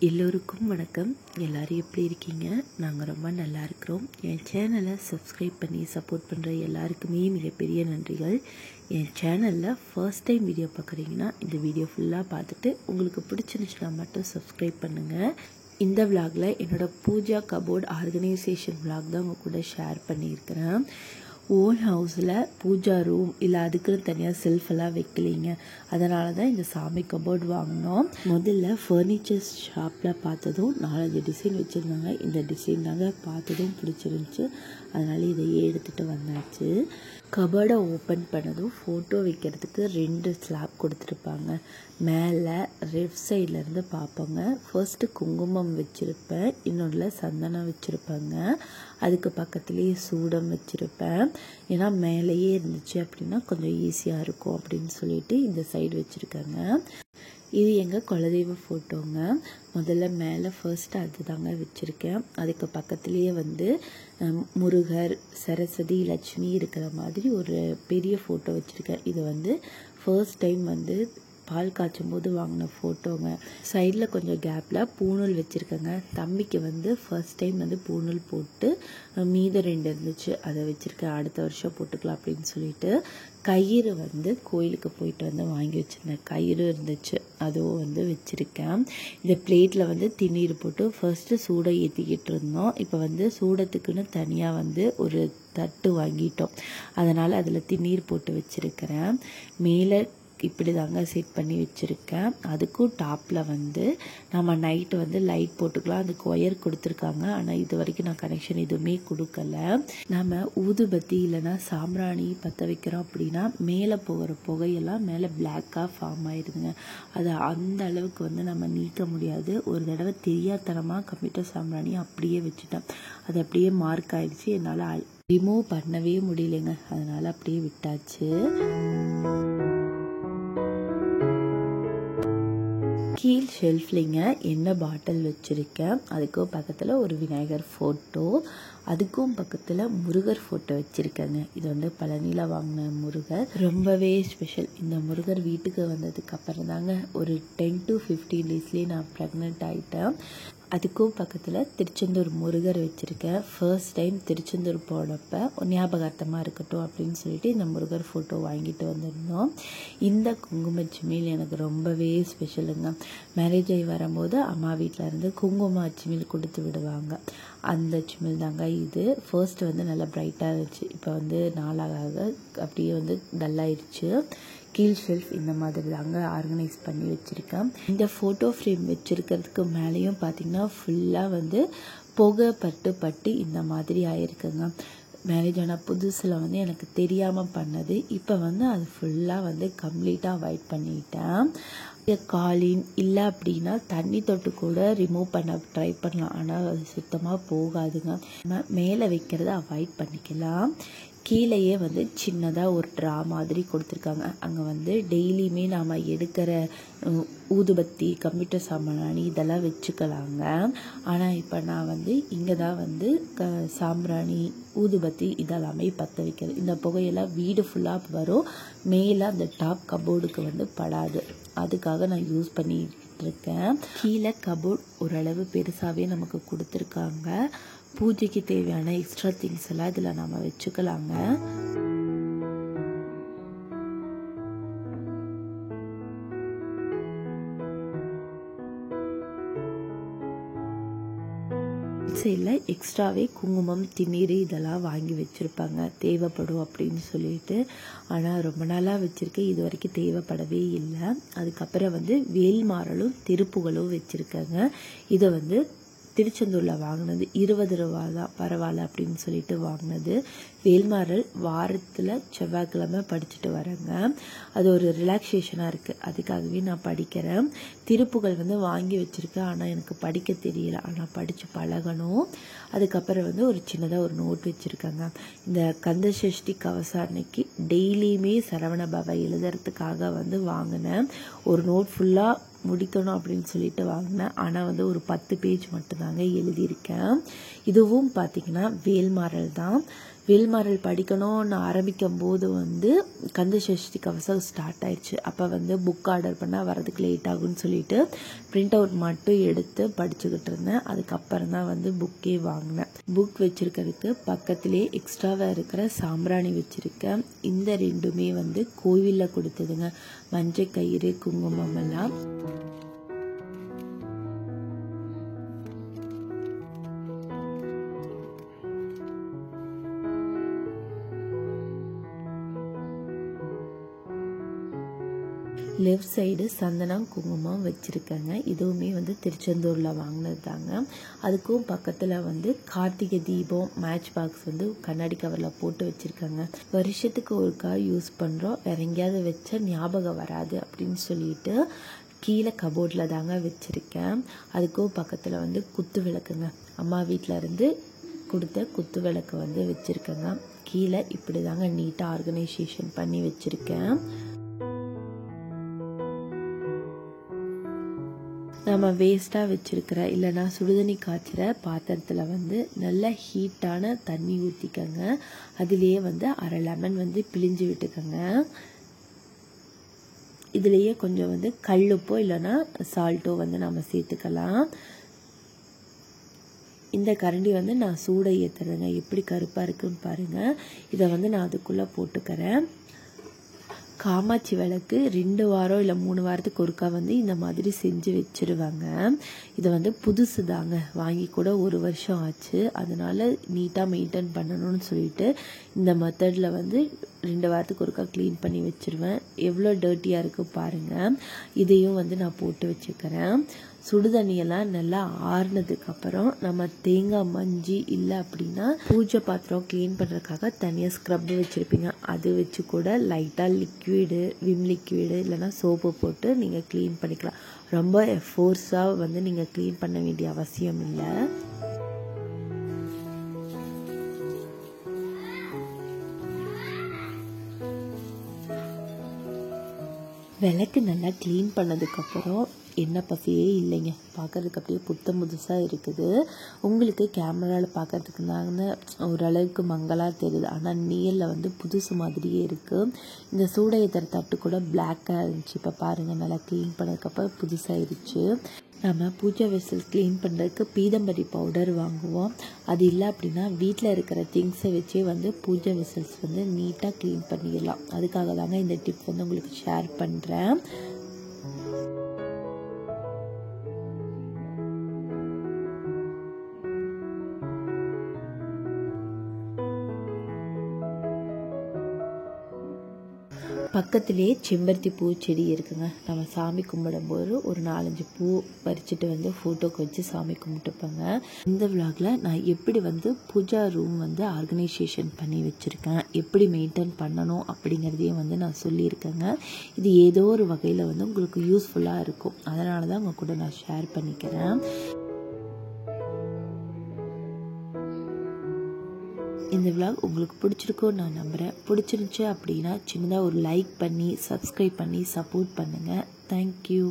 எல்லோருக்கும் வணக்கம். எல்லாரும் எப்படி இருக்கீங்க? நாங்கள் ரொம்ப நல்லா இருக்கிறோம். என் சேனலை சப்ஸ்கிரைப் பண்ணி சப்போர்ட் பண்ணுற எல்லாருக்குமே மிகப்பெரிய நன்றிகள். என் சேனலில் ஃபர்ஸ்ட் டைம் வீடியோ பார்க்குறீங்கன்னா இந்த வீடியோ ஃபுல்லாக பார்த்துட்டு உங்களுக்கு பிடிச்சிருந்துச்சுன்னா மட்டும் சப்ஸ்கிரைப் பண்ணுங்கள். இந்த விலாகில் என்னோடய பூஜா கபோர்ட் ஆர்கனைசேஷன் விலாக் தான் உங்கள் கூட ஷேர் பண்ணியிருக்கிறேன். ஓன் ஹவுஸில் பூஜா ரூம் இல்லை அதுக்குன்னு தனியாக செல்ஃபெல்லாம் வைக்கலைங்க. அதனால தான் இந்த சாமி கபோர்ட் வாங்கினோம். முதல்ல ஃபர்னிச்சர்ஸ் ஷாப்பில் பார்த்ததும் 4-5 டிசைன் வச்சுருந்தாங்க. இந்த டிசைன் தாங்க பார்த்ததும் பிடிச்சிருந்துச்சு. அதனால் இதையே எடுத்துகிட்டு வந்தாச்சு. கபோர்டை ஓப்பன் பண்ணதும் ஃபோட்டோ வைக்கிறதுக்கு 2 ஸ்லாப் கொடுத்துருப்பாங்க. மேலே லெஃப்ட் சைட்லேருந்து பார்ப்போங்க. ஃபர்ஸ்ட்டு குங்குமம் வச்சுருப்பேன், இன்னொன்றில் சந்தனம் வச்சுருப்பேங்க. அதுக்கு பக்கத்துலேயே சூடம் வச்சுருப்பேன். ஏன்னா மேலேயே இருந்துச்சு அப்படின்னா கொஞ்சம் ஈஸியாக இருக்கும் அப்படின்னு சொல்லிட்டு இந்த சைடு வச்சுருக்கேங்க. இது எங்கள் குலதெய்வ ஃபோட்டோங்க. முதல்ல மேலே ஃபர்ஸ்ட்டு அது தாங்க வச்சுருக்கேன். அதுக்கு பக்கத்துலேயே முருகர், சரஸ்வதி, லட்சுமி இருக்கிற மாதிரி ஒரு பெரிய ஃபோட்டோ வச்சுருக்கேன். இது ஃபர்ஸ்ட் டைம் பால் காய்ச்சும் போது வாங்கின ஃபோட்டோங்க. சைடில் கொஞ்சம் கேப்பில் பூணூல் வச்சுருக்கேங்க. தம்பிக்கு ஃபர்ஸ்ட் டைம் பூணூல் போட்டு மீத 2 இருந்துச்சு, அதை வச்சுருக்கேன். அடுத்த வருஷம் போட்டுக்கலாம் அப்படின்னு சொல்லிட்டு. கயிறு கோயிலுக்கு போயிட்டு வாங்கி வச்சுருந்தேன். கயிறு இருந்துச்சு, அதுவும் வச்சுருக்கேன். இந்த பிளேட்டில் திண்ணீர் போட்டு ஃபர்ஸ்ட்டு சூடை ஏற்றிக்கிட்டு இருந்தோம். இப்போ சூடத்துக்குன்னு தனியாக ஒரு தட்டு வாங்கிட்டோம். அதனால் அதில் திண்ணீர் போட்டு வச்சுருக்கிறேன். மேலே இப்படி தாங்க செட் பண்ணி வச்சுருக்கேன். அதுக்கும் டாப்பில் நம்ம நைட்டு லைட் போட்டுக்கலாம். அதுக்கு ஒயர் கொடுத்துருக்காங்க. ஆனால் இது வரைக்கும் நான் கனெக்ஷன் எதுவுமே கொடுக்கல. நம்ம ஊதுபத்தி இல்லைன்னா சாம்பிராணி பற்ற வைக்கிறோம் அப்படின்னா மேலே போகிற புகையெல்லாம் மேலே பிளாக்காக ஃபார்ம் ஆயிடுதுங்க. அதை அந்த அளவுக்கு நம்ம நீக்க முடியாது. ஒரு தடவை தெரியாதனமாக கம்ப்யூட்டர் சாம்பிராணி அப்படியே வச்சுட்டேன். அது அப்படியே மார்க் ஆகிடுச்சு. என்னால் ரிமூவ் பண்ணவே முடியலைங்க. அதனால் அப்படியே விட்டாச்சு. கீழ் ஷெல்ஃப்லிங்க எண்ணெய் பாட்டில் வச்சுருக்கேன். அதுக்கும் பக்கத்தில் ஒரு விநாயகர் ஃபோட்டோ, அதுக்கும் பக்கத்தில் முருகர் ஃபோட்டோ வச்சுருக்கேங்க. இது பழனியில் வாங்கின முருகர், ரொம்பவே ஸ்பெஷல். இந்த முருகர் வீட்டுக்கு வந்ததுக்கு அப்புறம் தாங்க ஒரு 10 to 15 டேஸ்லேயே நான் ப்ரெக்னென்ட் ஆகிட்டேன். அதுக்கும் பக்கத்தில் திருச்செந்தூர் முருகர் வச்சுருக்கேன். ஃபர்ஸ்ட் டைம் திருச்செந்தூர் போனப்போ ஞாபகார்த்தமாக இருக்கட்டும் அப்படின்னு சொல்லிட்டு இந்த முருகர் ஃபோட்டோ வாங்கிட்டு வந்திருந்தோம். இந்த குங்கும சிமிழ் எனக்கு ரொம்பவே ஸ்பெஷலுங்க. மேரேஜ் ஆகி வரும்போது அம்மா வீட்டில் இருந்து குங்கும சிமிழ் கொடுத்து விடுவாங்க. அந்த சிமிழ் தாங்க இது. ஃபர்ஸ்ட்டு நல்லா பிரைட்டாக இருந்துச்சு. இப்போ நாளாக அப்படியே டல்லாகிடுச்சு. கீழ் ஷெல்ஃப் இந்த மாதிரி தாங்க ஆர்கனைஸ் பண்ணி வச்சுருக்கேன். இந்த ஃபோட்டோ ஃப்ரேம் வச்சுருக்கிறதுக்கு மேலேயும் பார்த்திங்கன்னா ஃபுல்லாக புகை பட்டு இந்த மாதிரி ஆயிருக்குங்க. மேரேஜ் ஆன புதுசில் எனக்கு தெரியாமல் பண்ணது. இப்போ அது ஃபுல்லாக கம்ப்ளீட்டாக அவாய்ட் பண்ணிட்டேன். காலின் இல்லை அப்படின்னா தண்ணி தொட்டு கூட ரிமூவ் பண்ண ட்ரை பண்ணலாம். ஆனால் அது சுத்தமாக போகாதுங்க. மேலே வைக்கிறத அவாய்ட் பண்ணிக்கலாம். கீழேயே சின்னதாக ஒரு ட்ரா மாதிரி கொடுத்துருக்காங்க. அங்கே டெய்லியுமே நாம் எடுக்கிற ஊதுபத்தி, கம்ப்யூட்டர் சாம்பிராணி இதெல்லாம் வச்சுக்கலாங்க. ஆனால் இப்போ நான் இங்கே தான் சாம்பிராணி, ஊதுபத்தி இதெல்லாமே பற்ற வைக்கிறது. இந்த புகையெல்லாம் வீடு ஃபுல்லாக வரும். மேலே அந்த டாப் கபோர்டுக்கு படாது. அதுக்காக நான் யூஸ் பண்ணிட்டு இருக்கேன். கீழே கபோர்ட் ஓரளவு பெருசாகவே நமக்கு கொடுத்துருக்காங்க. பூஜைக்கு தேவையான எக்ஸ்ட்ரா திங்ஸ் எல்லாம் இதில் நம்ம வச்சுக்கலாங்க. சைடில் எக்ஸ்ட்ராவே குங்குமம், திண்ணீர் இதெல்லாம் வாங்கி வச்சுருப்பாங்க, தேவைப்படும் அப்படின்னு சொல்லிட்டு. ஆனால் ரொம்ப நாளாக வச்சுருக்கேன், இது வரைக்கும் தேவைப்படவே இல்லை. அதுக்கப்புறம் வேல்மாறலும் திருப்புகளும் வச்சுருக்காங்க. இதை திருச்செந்தூரில் வாங்கினது 20 ரூபா தான், பரவாயில்ல அப்படின்னு சொல்லிட்டு வாங்கினது. வேல்மாறல் வாரத்தில் செவ்வாய்க்கிழமை படிச்சுட்டு வரேங்க. அது ஒரு ரிலாக்ஸேஷனாக இருக்குது, அதுக்காகவே நான் படிக்கிறேன். திருப்புகள் வாங்கி வச்சுருக்கேன், ஆனால் எனக்கு படிக்க தெரியல. ஆனால் படித்து பழகணும். அதுக்கப்புறம் ஒரு சின்னதாக ஒரு நோட் வச்சுருக்காங்க. இந்த கந்த சஷ்டி கவசம் அன்னைக்கு டெய்லியுமே சரவண பவ எழுதுறதுக்காக வாங்கினேன். ஒரு நோட் ஃபுல்லாக முடிக்கணும் அப்படின்னு சொல்லிட்டு வாங்கினேன். ஆனால் ஒரு 10 பேஜ் மட்டும்தாங்க எழுதியிருக்கேன். இதுவும் பார்த்திங்கன்னா வேல்மாறல் தான். வேல்மாறல் படிக்கணும்னு ஆரம்பிக்கும் போது வந்து கந்த சஷ்டி கவசம் ஸ்டார்ட் ஆயிடுச்சு. அப்போ வந்து புக் ஆர்டர் பண்ணால் வரதுக்கு லேட் ஆகும்னு சொல்லிட்டு பிரிண்ட் அவுட் மட்டும் எடுத்து படிச்சுக்கிட்டு இருந்தேன். அதுக்கப்புறம் தான் வந்து புக்கே வாங்கினேன். புக் வச்சிருக்கிறதுக்கு பக்கத்திலே எக்ஸ்ட்ராவாக இருக்கிற சாம்பிராணி வச்சுருக்கேன். இந்த ரெண்டுமே வந்து கோவிலில் கொடுத்ததுங்க. மஞ்சள் கயிறு, குங்குமம் எல்லாம். லெஃப்ட் சைடு சந்தனம், குங்குமம் வச்சுருக்கேங்க. இதுவுமே வந்து திருச்செந்தூரில் வாங்கினது தாங்க. அதுக்கும் பக்கத்தில் வந்து கார்த்திகை தீபம் மேட்ச் பாக்ஸ் வந்து கண்ணாடி கவரில் போட்டு வச்சுருக்காங்க. வருஷத்துக்கு ஒருக்கா யூஸ் பண்ணுறோம், வேற எங்கேயாவது வச்சா ஞாபகம் வராது அப்படின்னு சொல்லிட்டு கீழே கபோர்டில் தாங்க வச்சுருக்கேன். அதுக்கும் பக்கத்தில் வந்து குத்து விளக்குங்க. அம்மா வீட்டில் இருந்து கொடுத்த குத்து விளக்கு வந்து வச்சுருக்கேங்க. கீழே இப்படி தாங்க நீட்டாக ஆர்கனைசேஷன் பண்ணி வச்சுருக்கேன். நம்ம வேஸ்ட்டாக வச்சுருக்கிற இல்லைனா சுடுதண்ணி காய்ச்சிற பாத்திரத்தில் வந்து நல்ல ஹீட்டான தண்ணி ஊற்றிக்கங்க. அதுலேயே வந்து அரை லெமன் வந்து பிழிஞ்சு விட்டுக்கோங்க. இதுலேயே கொஞ்சம் வந்து கல்லுப்போ இல்லைனா சால்ட்டோ வந்து நம்ம சேர்த்துக்கலாம். இந்த கரண்டி வந்து நான் சூடை ஏற்றுறேங்க. எப்படி கருப்பாக இருக்குன்னு பாருங்கள். இதை வந்து நான் அதுக்குள்ளே போட்டுக்கிறேன். காமாட்சி விளக்கு 2 வாரம் இல்லை 3 வாரத்துக்கு ஒருக்கா வந்து இந்த மாதிரி செஞ்சு வச்சுருவாங்க. இதை வந்து புதுசு தாங்க, வாங்கி கூட 1 வருஷம் ஆச்சு. அதனால் நீட்டாக மெயின்டைன் பண்ணணும்னு சொல்லிட்டு இந்த மெத்தடில் வந்து 2 வாரத்துக்கு ஒருக்கா க்ளீன் பண்ணி வச்சுருவேன். எவ்வளோ டர்ட்டியாக இருக்குது பாருங்கள். இதையும் வந்து நான் போட்டு வச்சுக்கிறேன். சுடுதண்ணியெல்லாம் நல்லா ஆறுனதுக்கப்புறம் நம்ம தேங்காய் மஞ்சி இல்லை அப்படின்னா பூஜை பாத்திரம் க்ளீன் பண்ணுறதுக்காக தனியாக ஸ்க்ரப் வச்சுருப்பீங்க. அது வச்சு கூட லைட்டாக லிக்விடு, விம் லிக்விடு இல்லைனா சோப்பு போட்டு நீங்கள் க்ளீன் பண்ணிக்கலாம். ரொம்ப ஃபோர்ஸாக வந்து நீங்கள் க்ளீன் பண்ண வேண்டிய அவசியம் இல்லை. விளக்கு நல்லா க்ளீன் பண்ணதுக்கப்புறம் எண்ணெய் பசியே இல்லைங்க. பார்க்குறதுக்கு அப்படியே புத்தம் புதுசாக இருக்குது. உங்களுக்கு கேமராவில் பார்க்குறதுக்கு நாங்கள் ஓரளவுக்கு மங்கலாக தெரியுது, ஆனால் நேரில் வந்து புதுசு மாதிரியே இருக்குது. இந்த சூடை ஏற்றுற தட்டு கூட பிளாக்காக இருந்துச்சு. இப்போ பாருங்கள், நல்லா க்ளீன் பண்ணதுக்கப்புறம் புதுசாகிடுச்சு. நம்ம பூஜை வெசல் க்ளீன் பண்ணுறதுக்கு பீதம்பரி பவுடர் வாங்குவோம். அது இல்லை அப்படின்னா வீட்டில் இருக்கிற திங்ஸை வச்சே வந்து பூஜை வெசல்ஸ் வந்து நீட்டாக க்ளீன் பண்ணிடலாம். அதுக்காக தாங்க இந்த டிப் வந்து உங்களுக்கு ஷேர் பண்ணுறேன். பக்கத்திலே செம்பருத்தி பூ செடி இருக்குங்க. நம்ம சாமி கும்பிடும்போது ஒரு 4-5 பூ பறிச்சுட்டு வந்து ஃபோட்டோக்கு வச்சு சாமி கும்பிட்டுப்பாங்க. இந்த விலாகில் நான் எப்படி வந்து பூஜா ரூம் வந்து ஆர்கனைசேஷன் பண்ணி வச்சுருக்கேன், எப்படி மெயின்டைன் பண்ணணும் அப்படிங்கிறதையும் வந்து நான் சொல்லியிருக்கேங்க. இது ஏதோ ஒரு வகையில் வந்து உங்களுக்கு யூஸ்ஃபுல்லாக இருக்கும். அதனால தான் உங்கள் கூட நான் ஷேர் பண்ணிக்கிறேன். இந்த விலாக் உங்களுக்கு பிடிச்சிருக்கும்னு நான் நம்புகிறேன். பிடிச்சிருந்துச்சு அப்படின்னா சின்னதாக ஒரு லைக் பண்ணி சப்ஸ்கிரைப் பண்ணி சப்போர்ட் பண்ணுங்கள். தேங்க்யூ.